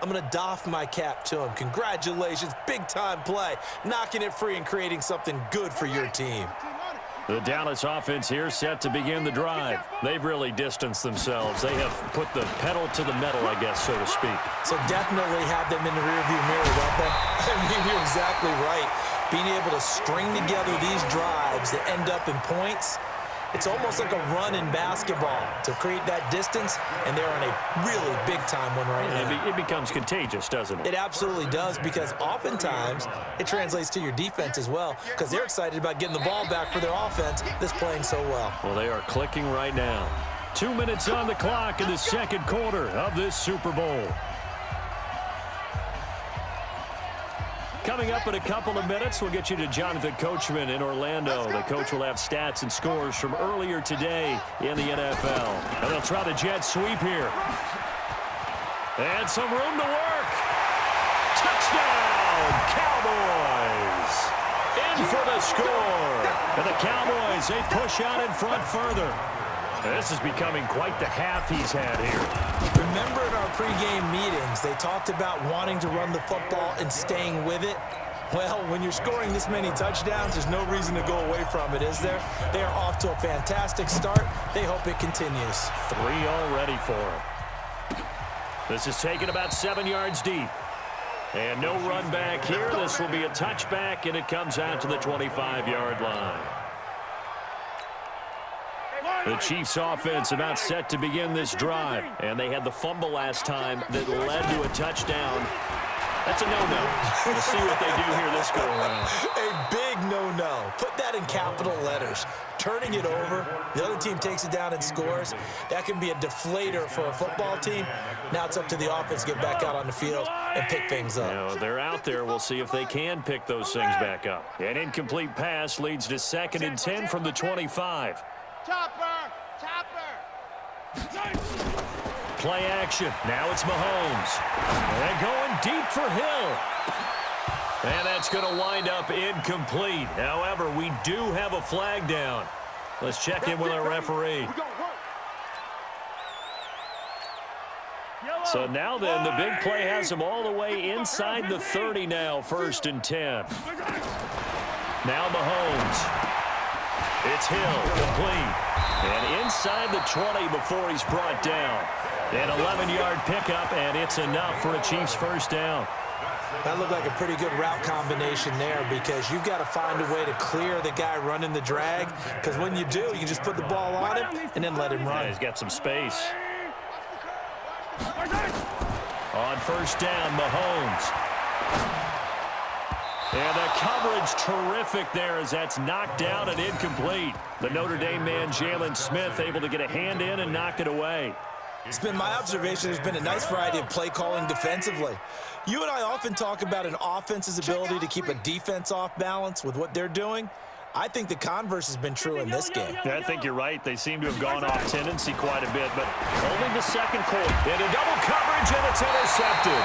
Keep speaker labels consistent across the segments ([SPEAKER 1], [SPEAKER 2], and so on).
[SPEAKER 1] I'm going to doff my cap to him. Congratulations, big-time play, knocking it free and creating something good for your team.
[SPEAKER 2] The Dallas offense here set to begin the drive. They've really distanced themselves. They have put the pedal to the metal, I guess, so to speak.
[SPEAKER 1] So definitely have them in the rearview mirror, don't they? I mean, you're exactly right. Being able to string together these drives that end up in points, it's almost like a run in basketball to create that distance, and they're on a really big-time one right now.
[SPEAKER 2] It becomes contagious, doesn't it?
[SPEAKER 1] It absolutely does, because oftentimes it translates to your defense as well, because they're excited about getting the ball back for their offense that's playing so well.
[SPEAKER 2] Well, they are clicking right now. 2 minutes on the clock in the second quarter of this Super Bowl. Coming up in a couple of minutes, we'll get you to Jonathan Coachman in Orlando. The coach will have stats and scores from earlier today in the NFL. And they'll try the jet sweep here. And some room to work. Touchdown, Cowboys. In for the score. And the Cowboys, they push out in front further. This is becoming quite the half he's had here.
[SPEAKER 1] Remember in our pregame meetings, they talked about wanting to run the football and staying with it? Well, when you're scoring this many touchdowns, there's no reason to go away from it, is there? They are off to a fantastic start. They hope it continues.
[SPEAKER 2] 3 already for him. This is taken about 7 yards deep. And no run back here. This will be a touchback, and it comes out to the 25-yard line. The Chiefs offense about set to begin this drive. And they had the fumble last time that led to a touchdown. That's a no-no. We'll see what they do here this go-around.
[SPEAKER 1] A big no-no. Put that in capital letters. Turning it over, the other team takes it down and scores. That can be a deflator for a football team. Now it's up to the offense to get back out on the field and pick things up.
[SPEAKER 2] You know, they're out there. We'll see if they can pick those things back up. An incomplete pass leads to 2nd and 10 from the 25. Play action. Now it's Mahomes. And going deep for Hill. And that's going to wind up incomplete. However, we do have a flag down. Let's check in with our referee. So now then, the big play has him all the way inside the 30 now, 1st and 10. Now Mahomes. It's Hill, complete. And inside the 20 before he's brought down. An 11-yard pickup, and it's enough for a Chiefs first down.
[SPEAKER 1] That looked like a pretty good route combination there, because you've got to find a way to clear the guy running the drag, because when you do, you just put the ball on him and then let him run.
[SPEAKER 2] Yeah, he's got some space. On first down, Mahomes. And the coverage terrific there as that's knocked down and incomplete. The Notre Dame man, Jalen Smith, able to get a hand in and knock it away.
[SPEAKER 1] It's been my observation there's been a nice variety of play calling defensively. You and I often talk about an offense's ability to keep a defense off balance with what they're doing. I think the converse has been true in this game.
[SPEAKER 2] Yeah, I think you're right. They seem to have gone off tendency quite a bit, but only the second quarter. Into double coverage, and it's intercepted.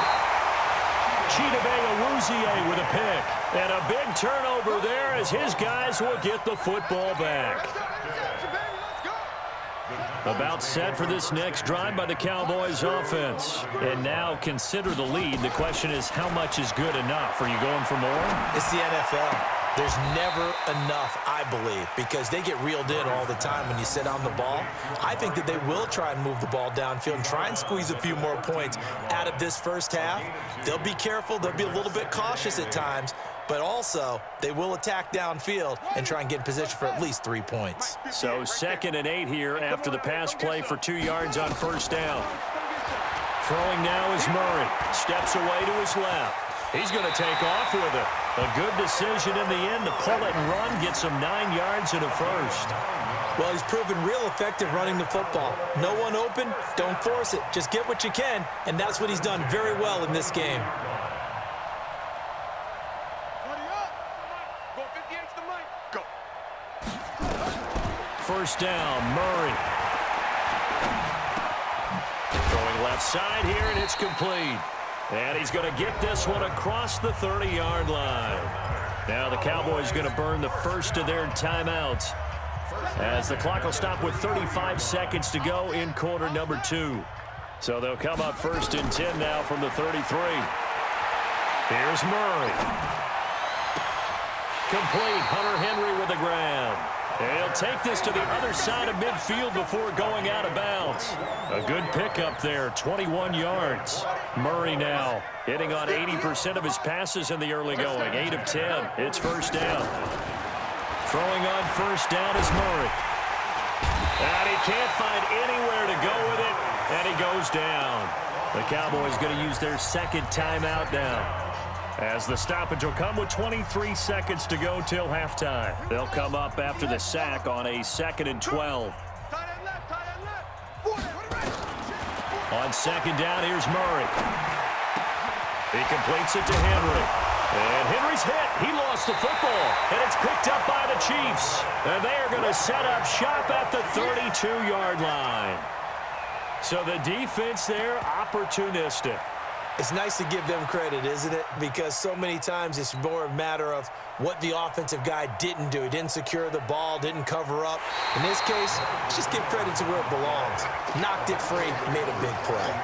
[SPEAKER 2] Chidobe with a pick. And a big turnover there as his guys will get the football back. About set for this next drive by the Cowboys offense. And now consider the lead. The question is, how much is good enough? Are you going for more?
[SPEAKER 1] It's the NFL. There's never enough, I believe, because they get reeled in all the time when you sit on the ball. I think that they will try and move the ball downfield and try and squeeze a few more points out of this first half. They'll be careful. They'll be a little bit cautious at times, but also they will attack downfield and try and get in position for at least 3 points.
[SPEAKER 2] So 2nd and 8 here after the pass play for 2 yards on first down. Throwing now is Murray. Steps away to his left. He's going to take off with it. A good decision in the end to pull it and run, get some 9 yards and a first.
[SPEAKER 1] Well, he's proven real effective running the football. No one open, don't force it. Just get what you can, and that's what he's done very well in this game.
[SPEAKER 2] First down, Murray. Throwing left side here, and it's complete. And he's going to get this one across the 30-yard line. Now the Cowboys going to burn the first of their timeouts, as the clock will stop with 35 seconds to go in quarter number 2. So they'll come up 1st and 10 now from the 33. Here's Murray. Complete. Hunter Henry with the grab. And he'll take this to the other side of midfield before going out of bounds. A good pickup there, 21 yards. Murray now hitting on 80% of his passes in the early going, 8 of 10. It's 1st down. Throwing on 1st down is Murray. And he can't find anywhere to go with it, and he goes down. The Cowboys going to use their 2nd timeout now, as the stoppage will come with 23 seconds to go till halftime. They'll come up after the sack on a 2nd and 12. On 2nd down, here's Murray. He completes it to Henry. And Henry's hit. He lost the football. And it's picked up by the Chiefs. And they are going to set up shop at the 32-yard line. So the defense there, opportunistic.
[SPEAKER 1] It's nice to give them credit, isn't it? Because so many times it's more a matter of what the offensive guy didn't do. He didn't secure the ball, didn't cover up. In this case, just give credit to where it belongs. Knocked it free, made a big play.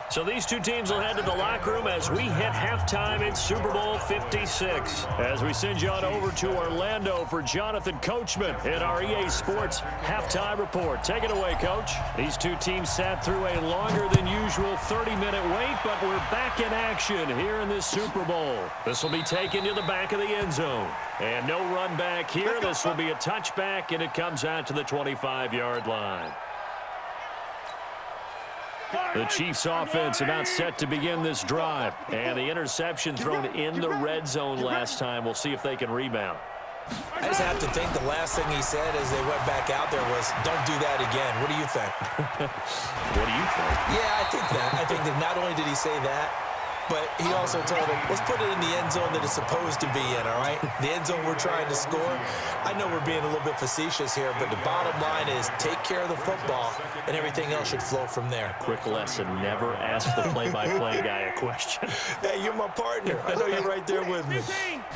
[SPEAKER 2] So these two teams will head to the locker room as we hit halftime in Super Bowl 56. As we send you on over to Orlando for Jonathan Coachman in our EA Sports Halftime Report. Take it away, Coach. These two teams sat through a longer than usual 30-minute wait, but we're back in action here in this Super Bowl. This will be taken to the back of the end zone. And no run back here. This will be a touchback, and it comes out to the 25-yard line. The Chiefs offense about set to begin this drive. And the interception thrown in the red zone last time. We'll see if they can rebound.
[SPEAKER 1] I just have to think the last thing he said as they went back out there was, don't do that again. What do you think?
[SPEAKER 2] What do you think?
[SPEAKER 1] Yeah, I think that. I think that not only did he say that, but he also told him, let's put it in the end zone that it's supposed to be in, all right? The end zone we're trying to score. I know we're being a little bit facetious here, but the bottom line is take care of the football, and everything else should flow from there.
[SPEAKER 2] Quick lesson, never ask the play-by-play guy a question.
[SPEAKER 1] Hey, you're my partner. I know you're right there with me.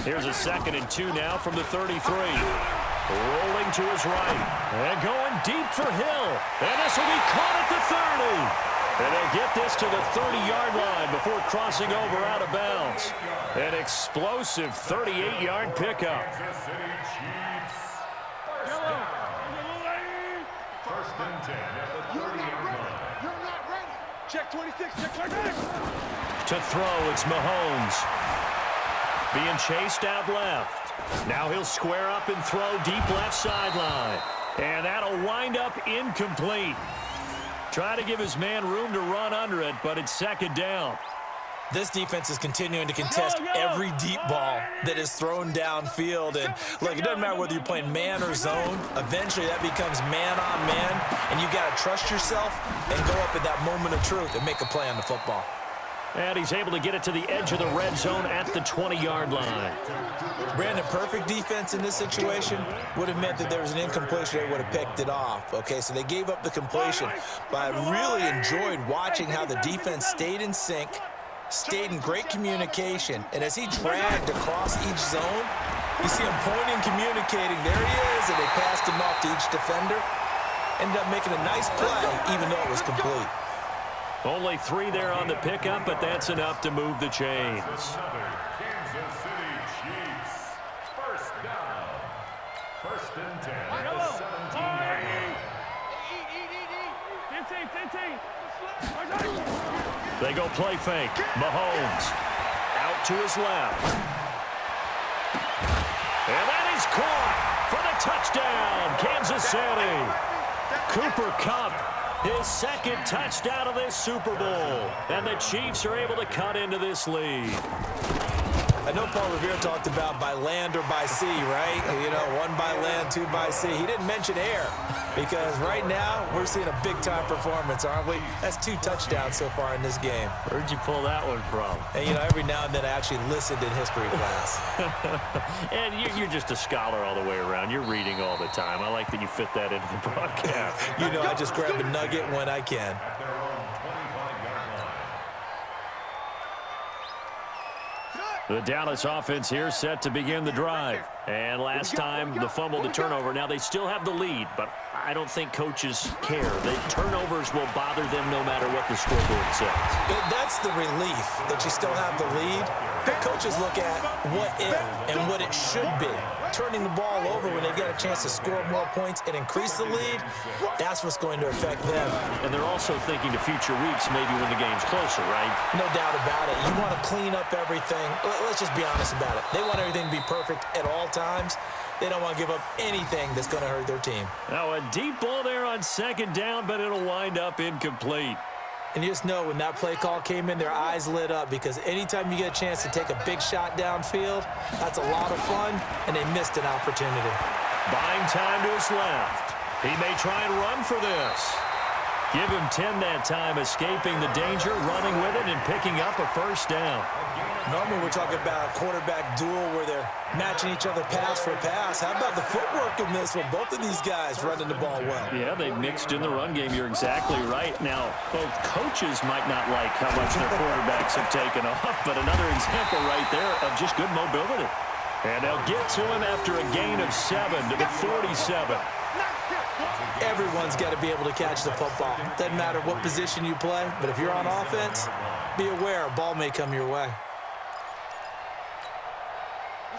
[SPEAKER 2] Here's a 2nd and 2 now from the 33. Rolling to his right. And going deep for Hill. And this will be caught at the 30. And they'll get this to the 30-yard line before crossing over out of bounds. An explosive 38-yard pickup.
[SPEAKER 3] First and 10 at the 30-yard line. You're not ready. Check 26. Check 26.
[SPEAKER 2] To throw, it's Mahomes. Being chased out left. Now he'll square up and throw deep left sideline. And that'll wind up incomplete. Try to give his man room to run under it, but it's 2nd down.
[SPEAKER 1] This defense is continuing to contest every deep ball that is thrown downfield. And, look, it doesn't matter whether you're playing man or zone. Eventually, that becomes man-on-man, and you got to trust yourself and go up at that moment of truth and make a play on the football.
[SPEAKER 2] And he's able to get it to the edge of the red zone at the 20-yard line.
[SPEAKER 1] Brandon, perfect defense in this situation would have meant that there was an incompletion. They would have picked it off. Okay, so they gave up the completion. But I really enjoyed watching how the defense stayed in sync, stayed in great communication. And as he dragged across each zone, you see him pointing, communicating. There he is, and they passed him off to each defender. Ended up making a nice play, even though it was complete.
[SPEAKER 2] Only 3 there on the pickup, but that's enough to move the chains.
[SPEAKER 3] Kansas City Chiefs. First down. First and 10 at the 17-yard line.
[SPEAKER 2] They go play fake. Mahomes out to his left. And that is caught for the touchdown, Kansas City. Cooper Kupp, his 2nd touchdown of this Super Bowl. And the Chiefs are able to cut into this lead.
[SPEAKER 1] I know Paul Revere talked about by land or by sea, right? You know, 1 by land, 2 by sea. He didn't mention air because right now we're seeing a big-time performance, aren't we? That's 2 touchdowns so far in this game.
[SPEAKER 2] Where'd you pull that one from?
[SPEAKER 1] And, you know, every now and then I actually listened in history class.
[SPEAKER 2] And you're just a scholar all the way around. You're reading all the time. I like that you fit that into the broadcast.
[SPEAKER 1] You know, I just grab a nugget when I can.
[SPEAKER 3] At their own 25-yard line.
[SPEAKER 2] The Dallas offense here set to begin the drive. And last time, the fumble, the turnover. Now, they still have the lead, but I don't think coaches care. The turnovers will bother them no matter what the scoreboard says.
[SPEAKER 1] That's the relief that you still have the lead. The coaches look at what if and what it should be. Turning the ball over when they've got a chance to score more points and increase the lead, that's what's going to affect them.
[SPEAKER 2] And they're also thinking to future weeks, maybe when the game's closer, right?
[SPEAKER 1] No doubt about it. You want to clean up everything. Let's just be honest about it. They want everything to be perfect at all times. They don't want to give up anything that's going to hurt their team.
[SPEAKER 2] Now a deep ball there on second down, but it'll wind up incomplete.
[SPEAKER 1] And you just know when that play call came in, their eyes lit up because anytime you get a chance to take a big shot downfield, that's a lot of fun, and they missed an opportunity.
[SPEAKER 2] Buying time to his left. He may try and run for this. Give him 10 that time, escaping the danger, running with it, and picking up a first down.
[SPEAKER 1] Normally we're talking about a quarterback duel where they're matching each other pass for pass. How about the footwork in this one? Both of these guys running the ball well.
[SPEAKER 2] Yeah, they mixed in the run game. You're exactly right. Now, both coaches might not like how much their quarterbacks have taken off, but another example right there of just good mobility. And they'll get to him after a gain of 7 to the 47.
[SPEAKER 1] Everyone's got to be able to catch the football. Doesn't matter what position you play, but if you're on offense, be aware a ball may come your way.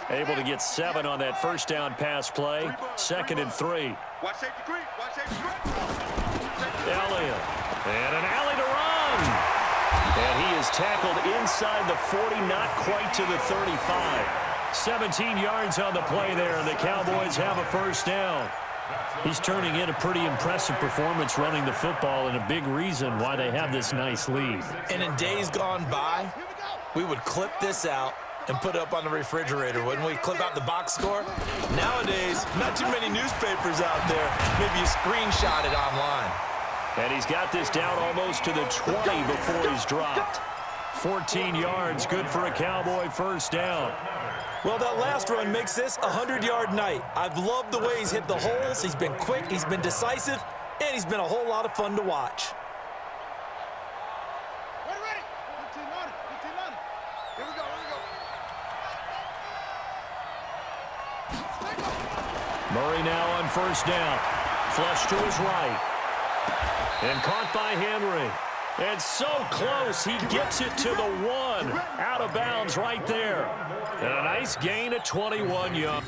[SPEAKER 2] Able to get 7 on that first down pass play. 2nd and 3.
[SPEAKER 3] Watch safety green. Watch safety green.
[SPEAKER 2] Elliott. And an alley to run. And he is tackled inside the 40, not quite to the 35. 17 yards on the play there, and the Cowboys have a first down. He's turning in a pretty impressive performance running the football, and a big reason why they have this nice lead.
[SPEAKER 1] And in days gone by, we would clip this out and put it up on the refrigerator, wouldn't we? Clip out the box score. Nowadays, not too many newspapers out there. Maybe you screenshot it online.
[SPEAKER 2] And he's got this down almost to the 20 before he's dropped. 14 yards, good for a Cowboy first down.
[SPEAKER 1] Well, that last run makes this a 100-yard night. I've loved the way he's hit the holes. He's been quick, he's been decisive, and he's been a whole lot of fun to watch.
[SPEAKER 3] Ready. 15 on it. 15 on it. Here we go.
[SPEAKER 2] Murray now on first down. Flush to his right. And caught by Henry. And so close, he gets it to the 1. Out of bounds right there. And a nice gain of 21 yards.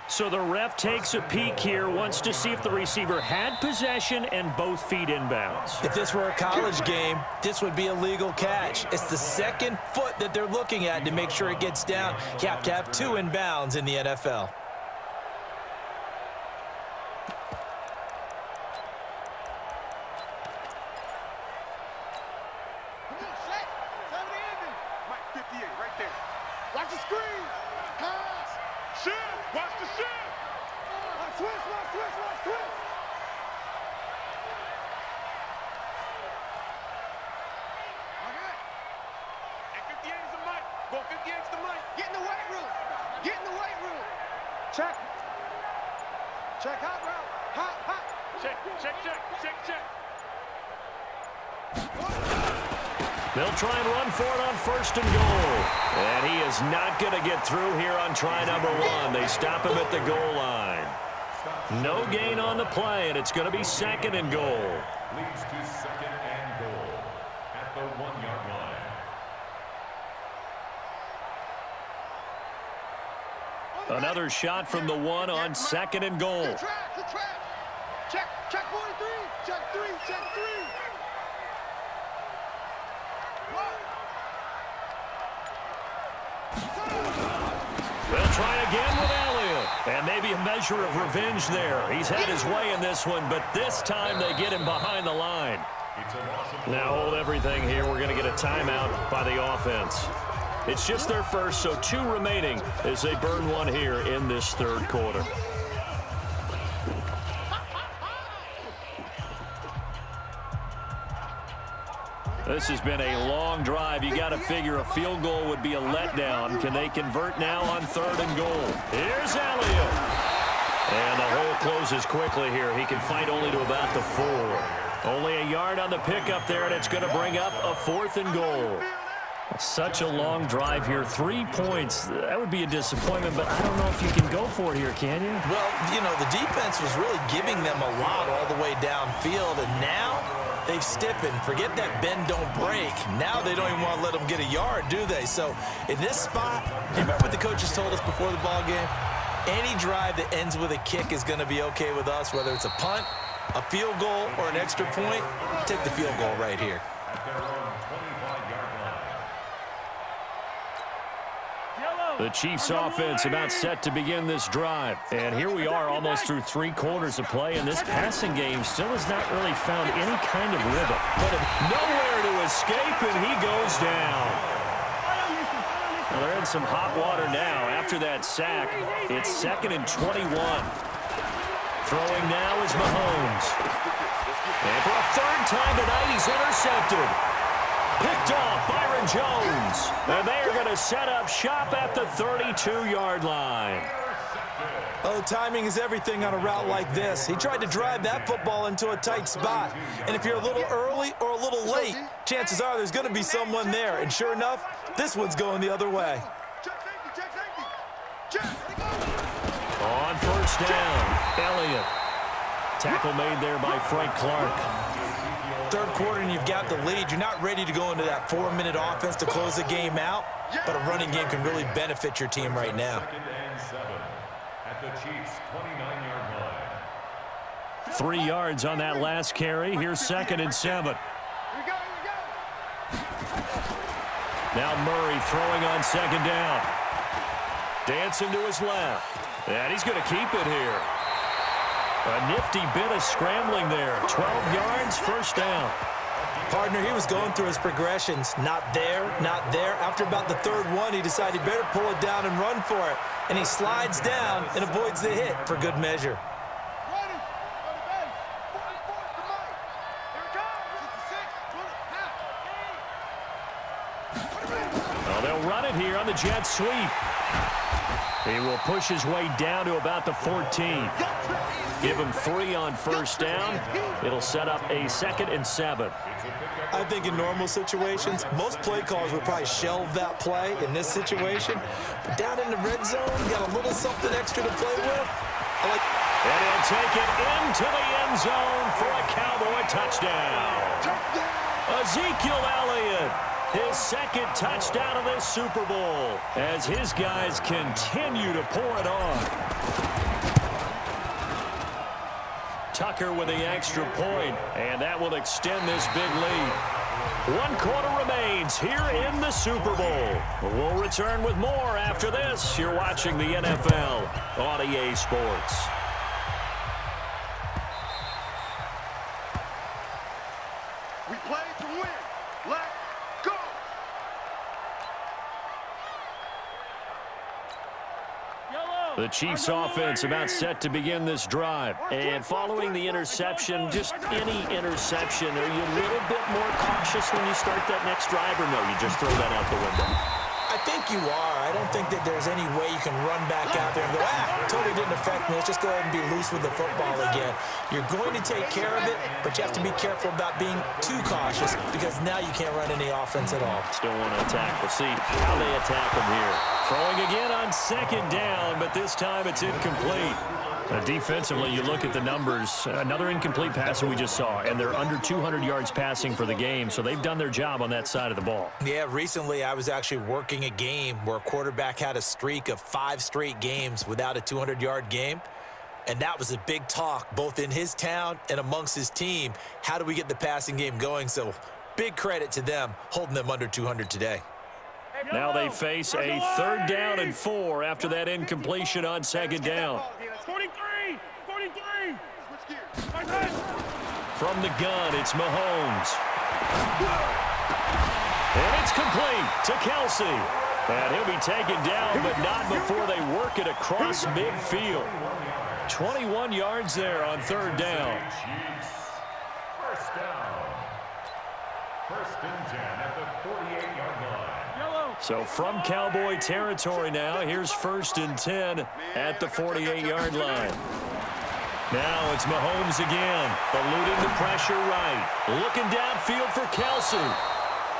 [SPEAKER 2] So the ref takes a peek here, wants to see if the receiver had possession and both feet inbounds.
[SPEAKER 1] If this were a college game, this would be a legal catch. It's the second foot that they're looking at to make sure it gets down. You have to have 2 inbounds in the NFL.
[SPEAKER 3] Watch the screen. Pass. Shift. Watch the shift. Twist. Okay. And 58 is the mic. Go 58 is the mic. Get in the weight room. Check. Hot route. Hot. Check.
[SPEAKER 2] They'll try and run for it on first and goal. And he is not going to get through here on try number 1. They stop him at the goal line. No gain on the play, and it's going to be 2nd and goal.
[SPEAKER 4] Leads to 2nd and goal at the 1-yard line.
[SPEAKER 2] Another shot from the 1 on 2nd and goal.
[SPEAKER 3] The trap. Check 43. Check 3.
[SPEAKER 2] They'll try again with Elliott. And maybe a measure of revenge there. He's had his way in this one, but this time they get him behind the line. Now hold everything here. We're going to get a timeout by the offense. It's just their first, so 2 remaining as they burn 1 here in this 3rd quarter. This has been a long drive. You got to figure a field goal would be a letdown. Can they convert now on 3rd and goal? Here's Elliott. And the hole closes quickly here. He can fight only to about the 4. Only a yard on the pickup there, and it's going to bring up a 4th and goal. Such a long drive here. 3 points. That would be a disappointment, but I don't know if you can go for it here, can you?
[SPEAKER 1] Well, you know, the defense was really giving them a lot all the way downfield, and now they've stiffened. Forget that bend, don't break. Now they don't even want to let them get a yard, do they? So in this spot, you remember what the coaches told us before the ball game? Any drive that ends with a kick is going to be okay with us, whether it's a punt, a field goal, or an extra point. Take the field goal right here.
[SPEAKER 2] The Chiefs offense about set to begin this drive. And here we are almost through 3 quarters of play, and this passing game still has not really found any kind of rhythm. But nowhere to escape, and he goes down. Well, they're in some hot water now. After that sack, it's 2nd and 21. Throwing now is Mahomes. And for a 3rd time tonight, he's intercepted. Picked off Byron Jones. And they are going to set up shop at the 32-yard line.
[SPEAKER 1] Oh, timing is everything on a route like this. He tried to drive that football into a tight spot. And if you're a little early or a little late, chances are there's going to be someone there. And sure enough, this one's going the other way.
[SPEAKER 2] On 1st down, Elliott. Tackle made there by Frank Clark.
[SPEAKER 1] 3rd quarter and you've got the lead. You're not ready to go into that 4-minute offense to close the game out, but a running game can really benefit your team right now.
[SPEAKER 4] 2nd and 7 at the Chiefs' 29-yard line.
[SPEAKER 2] 3 yards on that last carry. Here's 2nd and 7. Now Murray throwing on 2nd down. Dancing to his left. And he's going to keep it here. A nifty bit of scrambling there. 12 yards, 1st down.
[SPEAKER 1] Partner, he was going through his progressions. Not there, not there. After about the 3rd one, he decided better pull it down and run for it. And he slides down and avoids the hit for good measure.
[SPEAKER 2] Well, they'll run it here on the jet sweep. He will push his way down to about the 14. Give him 3 on 1st down. It'll set up a 2nd and 7.
[SPEAKER 1] I think in normal situations, most play callers would probably shelve that play in this situation. But down in the red zone, got a little something extra to play with.
[SPEAKER 2] And he'll take it into the end zone for a Cowboy touchdown. Ezekiel Elliott, his 2nd touchdown of this Super Bowl, as his guys continue to pour it on. Tucker with the extra point, and that will extend this big lead. 1 quarter remains here in the Super Bowl. We'll return with more after this. You're watching the NFL on EA Sports.
[SPEAKER 3] We play to win. Let's go.
[SPEAKER 2] The Chiefs offense about set to begin this drive. And following the interception, just any interception, are you a little bit more cautious when you start that next drive, or no, you just throw that out the window?
[SPEAKER 1] I think you are. I don't think that there's any way you can run back out there and go, totally didn't affect me. Let's just go ahead and be loose with the football again. You're going to take care of it, but you have to be careful about being too cautious because now you can't run any offense at all.
[SPEAKER 2] Still want to attack. We'll see how they attack them here. Throwing again on 2nd down, but this time it's incomplete. Defensively, you look at the numbers. Another incomplete pass that we just saw, and they're under 200 yards passing for the game, so they've done their job on that side of the ball.
[SPEAKER 1] Yeah, recently I was actually working a game where a quarterback had a streak of 5 straight games without a 200-yard game, and that was a big talk both in his town and amongst his team. How do we get the passing game going? So big credit to them holding them under 200 today.
[SPEAKER 2] Now they face a 3rd down and 4 after that incompletion on 2nd down.
[SPEAKER 3] 43.
[SPEAKER 2] From the gun, it's Mahomes. And it's complete to Kelsey. And he'll be taken down, but not before they work it across midfield. 21 yards there on 3rd down.
[SPEAKER 4] First down. 1st and 10 at the 48-yard line.
[SPEAKER 2] So from Cowboy territory now, here's 1st and 10 at the 48-yard line. Now it's Mahomes again. Eluding the pressure right. Looking downfield for Kelsey.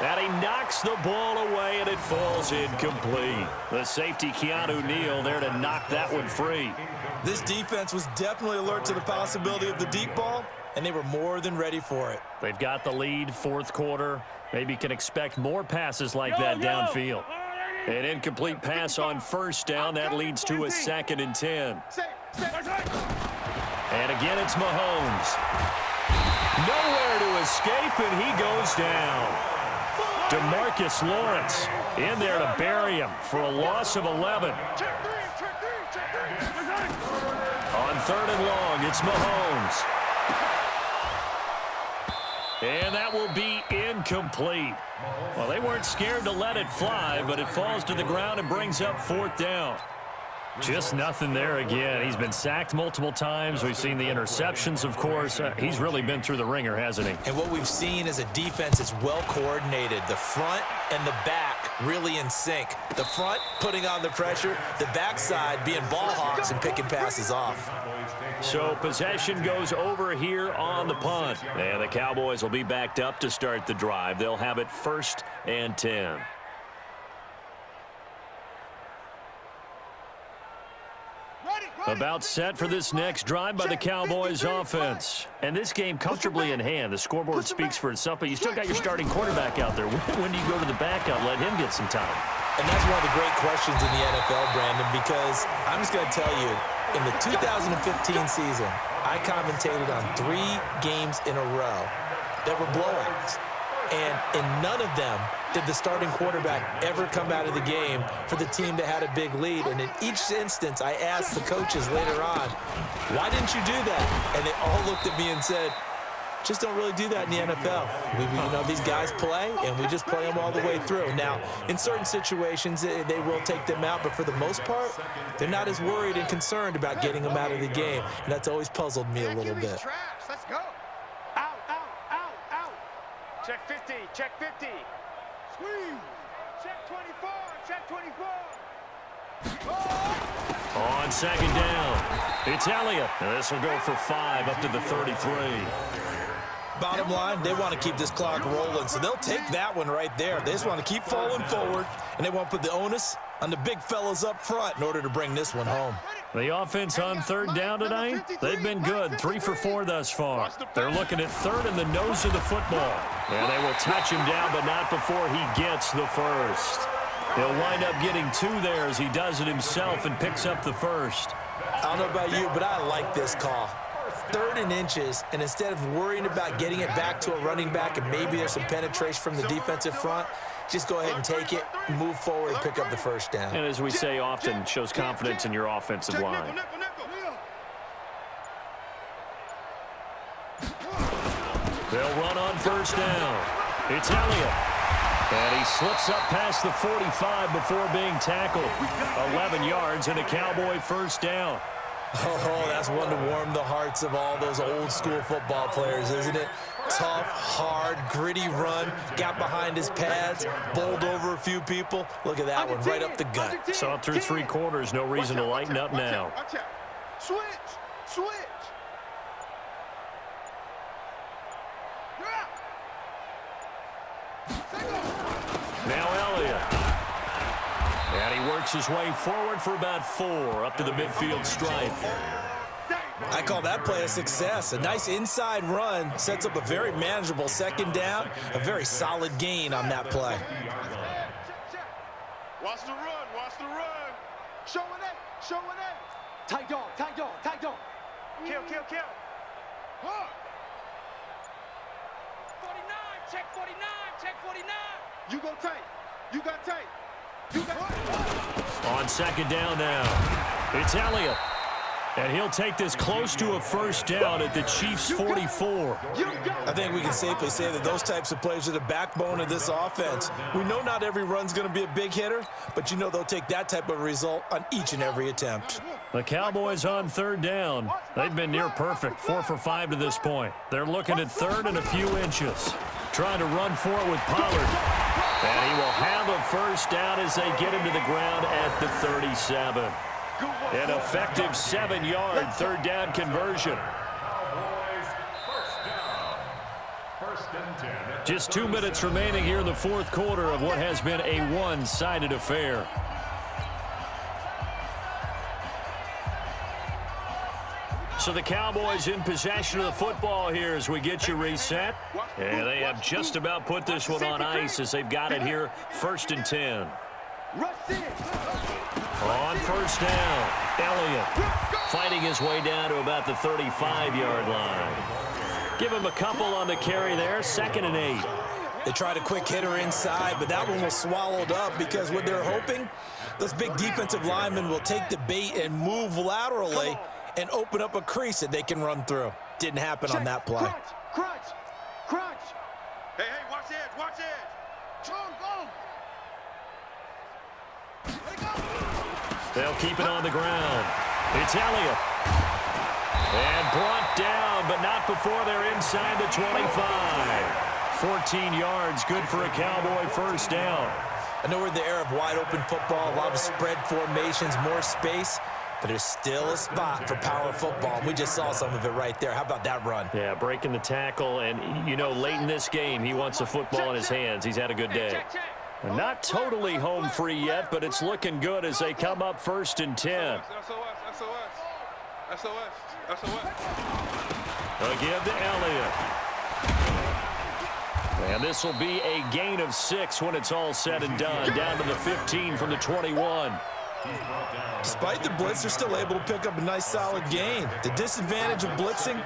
[SPEAKER 2] And he knocks the ball away, and it falls incomplete. The safety, Keanu Neal, there to knock that one free.
[SPEAKER 1] This defense was definitely alert to the possibility of the deep ball, and they were more than ready for it.
[SPEAKER 2] They've got the lead, fourth quarter. Maybe can expect more passes like that downfield. An incomplete pass on first down. That leads to a 2nd and 10. And again, it's Mahomes. Nowhere to escape, and he goes down. DeMarcus Lawrence in there to bury him for a loss of 11. On 3rd and long, it's Mahomes. And that will be incomplete. Well, they weren't scared to let it fly, but it falls to the ground and brings up 4th down. Just nothing there again. He's been sacked multiple times. We've seen the interceptions, of course. He's really been through the ringer, hasn't he?
[SPEAKER 1] And what we've seen is a defense that's well coordinated. The front and the back really in sync. The front putting on the pressure, the backside being ball hawks and picking passes off.
[SPEAKER 2] So possession goes over here on the punt. And the Cowboys will be backed up to start the drive. They'll have it 1st and 10. About set for this next drive by the Cowboys offense. And this game comfortably in hand. The scoreboard speaks for itself, but you still got your starting quarterback out there. When do you go to the backup? Let him get some time.
[SPEAKER 1] And that's one of the great questions in the NFL, Brandon, because I'm just going to tell you, in the 2015 season, I commentated on 3 games in a row that were blowouts. And in none of them did the starting quarterback ever come out of the game for the team that had a big lead. And in each instance, I asked the coaches later on, why didn't you do that? And they all looked at me and said, just don't really do that in the NFL. You know, these guys play, and we just play them all the way through. Now, in certain situations, they will take them out, but for the most part, they're not as worried and concerned about getting them out of the game. And that's always puzzled me a little bit.
[SPEAKER 3] Let's go. Out. Check 50, check 50. Squeeze. Check 24, check 24.
[SPEAKER 2] On 2nd down, it's Elliott. And this will go for 5 up to the 33.
[SPEAKER 1] Bottom line, they want to keep this clock rolling, so they'll take that one right there. They just want to keep falling forward, and they want to put the onus on the big fellas up front in order to bring this one home.
[SPEAKER 2] The offense on 3rd down tonight, they've been good. 3 for 4 thus far. They're looking at 3rd in the nose of the football. And they will touch him down, but not before he gets the first. He'll wind up getting 2 there as he does it himself and picks up the first.
[SPEAKER 1] I don't know about you, but I like this call. 3rd and inches, and instead of worrying about getting it back to a running back and maybe there's some penetration from the defensive front, just go ahead and take it, move forward, and pick up the first down.
[SPEAKER 2] And as we say often, shows confidence in your offensive line. They'll run on first down. It's Elliott. And he slips up past the 45 before being tackled. 11 yards and a Cowboy first down.
[SPEAKER 1] Oh, that's one to warm the hearts of all those old school football players, isn't it? Tough, hard, gritty run, got behind his pads, bowled over a few people. Look at that one, right up the gut.
[SPEAKER 2] Saw it through 3 quarters, no reason to lighten up now.
[SPEAKER 3] Switch.
[SPEAKER 2] Now Elliott. And he works his way forward for about 4 up to the midfield stripe.
[SPEAKER 1] I call that play a success. A nice inside run sets up a very manageable 2nd down, a very solid gain on that play.
[SPEAKER 3] Watch the run. Show it.
[SPEAKER 5] Tight dog.
[SPEAKER 3] Kill.
[SPEAKER 5] 49, check 49.
[SPEAKER 3] You go tight. You got tight.
[SPEAKER 2] On 2nd down now, it's Elliott. And he'll take this close to a first down at the Chiefs' 44.
[SPEAKER 1] I think we can safely say that those types of plays are the backbone of this offense. We know not every run's going to be a big hitter, but you know they'll take that type of result on each and every attempt.
[SPEAKER 2] The Cowboys on 3rd down. They've been near perfect, 4 for 5 to this point. They're looking at 3rd and a few inches. Trying to run for it with Pollard. And he will have a first down as they get him to the ground at the 37. An effective 7-yard third down conversion.
[SPEAKER 4] Cowboys first down. First and 10.
[SPEAKER 2] Just 2 minutes remaining here in the fourth quarter of what has been a one-sided affair. So the Cowboys in possession of the football here as we get you reset. And they have just about put this one on ice as they've got it here, first and 10. On first down, Elliott fighting his way down to about the 35-yard line. Give him a couple on the carry there, 2nd and 8.
[SPEAKER 1] They tried a quick hitter inside, but that one was swallowed up because what they're hoping, those big defensive linemen will take the bait and move laterally and open up a crease that they can run through. Didn't happen on that play.
[SPEAKER 3] Crunch. Hey, watch it. Strong, go.
[SPEAKER 2] They'll keep it on the ground. It's Elliott. And brought down, but not before they're inside the 25. 14 yards, good for a Cowboy first down.
[SPEAKER 1] I know we're in the era of wide-open football, a lot of spread formations, more space, but there's still a spot for power football. We just saw some of it right there. How about that run?
[SPEAKER 2] Yeah, breaking the tackle, and, you know, late in this game, he wants the football in his hands. He's had a good day. Not totally home free yet, but it's looking good as they come up first and 10. Again to Elliott. And this will be a gain of 6 when it's all said and done. Down to the 15 from the 21.
[SPEAKER 1] Despite the blitz, they're still able to pick up a nice solid gain. The disadvantage of blitzing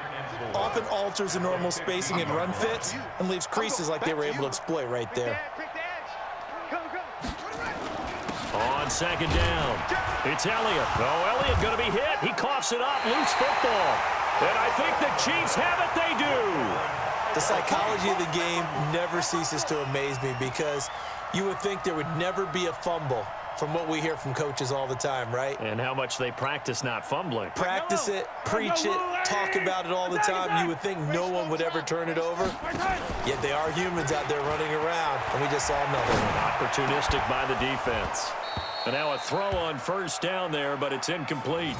[SPEAKER 1] often alters the normal spacing and run fits and leaves creases like they were able to exploit right there.
[SPEAKER 2] On second down, it's Elliott. Oh, Elliott going to be hit. He coughs it up, loose football. And I think the Chiefs have it. They do.
[SPEAKER 1] The psychology of the game never ceases to amaze me because you would think there would never be a fumble from what we hear from coaches all the time, right?
[SPEAKER 2] And how much they practice not fumbling.
[SPEAKER 1] Practice it, preach it, talk about it all the time. You would think no one would ever turn it over. Yet they are humans out there running around, and we just saw another one.
[SPEAKER 2] Opportunistic by the defense. And now a throw on first down there, but it's incomplete.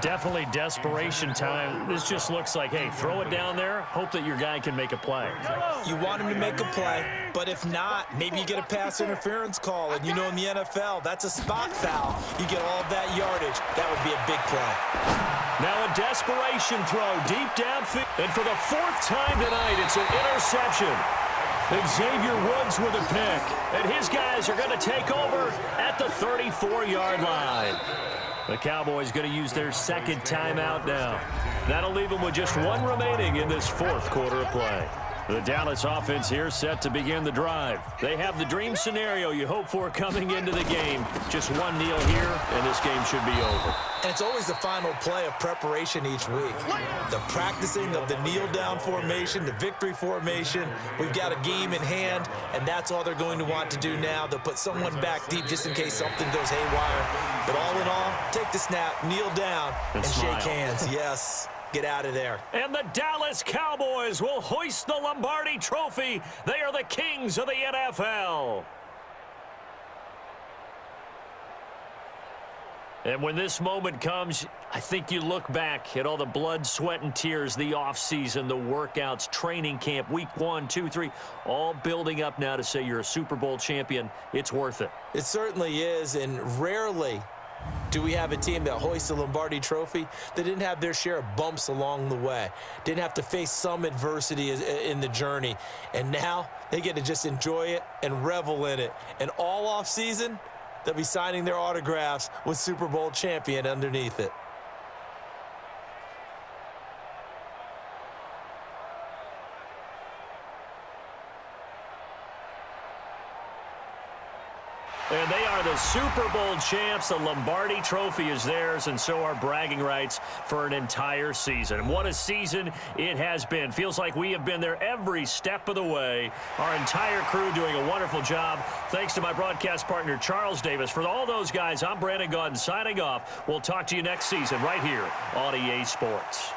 [SPEAKER 2] Definitely desperation time. This just looks like, hey, throw it down there, hope that your guy can make a play.
[SPEAKER 1] You want him to make a play, but if not, maybe you get a pass interference call, and you know in the NFL, that's a spot foul. You get all of that yardage. That would be a big play.
[SPEAKER 2] Now a desperation throw deep downfield. And for the 4th time tonight, it's an interception. Xavier Woods with a pick. And his guys are going to take over at the 34-yard line. The Cowboys going to use their 2nd timeout now. That'll leave them with just 1 remaining in this 4th quarter of play. The Dallas offense here set to begin the drive. They have the dream scenario you hope for coming into the game. Just 1 kneel here, and this game should be over.
[SPEAKER 1] And it's always the final play of preparation each week. The practicing of the kneel-down formation, the victory formation. We've got a game in hand, and that's all they're going to want to do now. They'll put someone back deep just in case something goes haywire. But all in all, take the snap, kneel down, and shake hands. Yes. Get out of there.
[SPEAKER 2] And the Dallas Cowboys will hoist the Lombardi Trophy. They are the kings of the NFL. And when this moment comes, I think you look back at all the blood, sweat, and tears, the offseason, the workouts, training camp, week 1, 2, 3, all building up now to say you're a Super Bowl champion. It's worth it.
[SPEAKER 1] It certainly is, and rarely do we have a team that hoists the Lombardi Trophy that didn't have their share of bumps along the way, didn't have to face some adversity in the journey, and now they get to just enjoy it and revel in it. And all off season, they'll be signing their autographs with Super Bowl champion underneath it.
[SPEAKER 2] And they are the Super Bowl champs. The Lombardi Trophy is theirs, and so are bragging rights for an entire season. And what a season it has been. Feels like we have been there every step of the way. Our entire crew doing a wonderful job. Thanks to my broadcast partner, Charles Davis. For all those guys, I'm Brandon Gaudin signing off. We'll talk to you next season right here on EA Sports.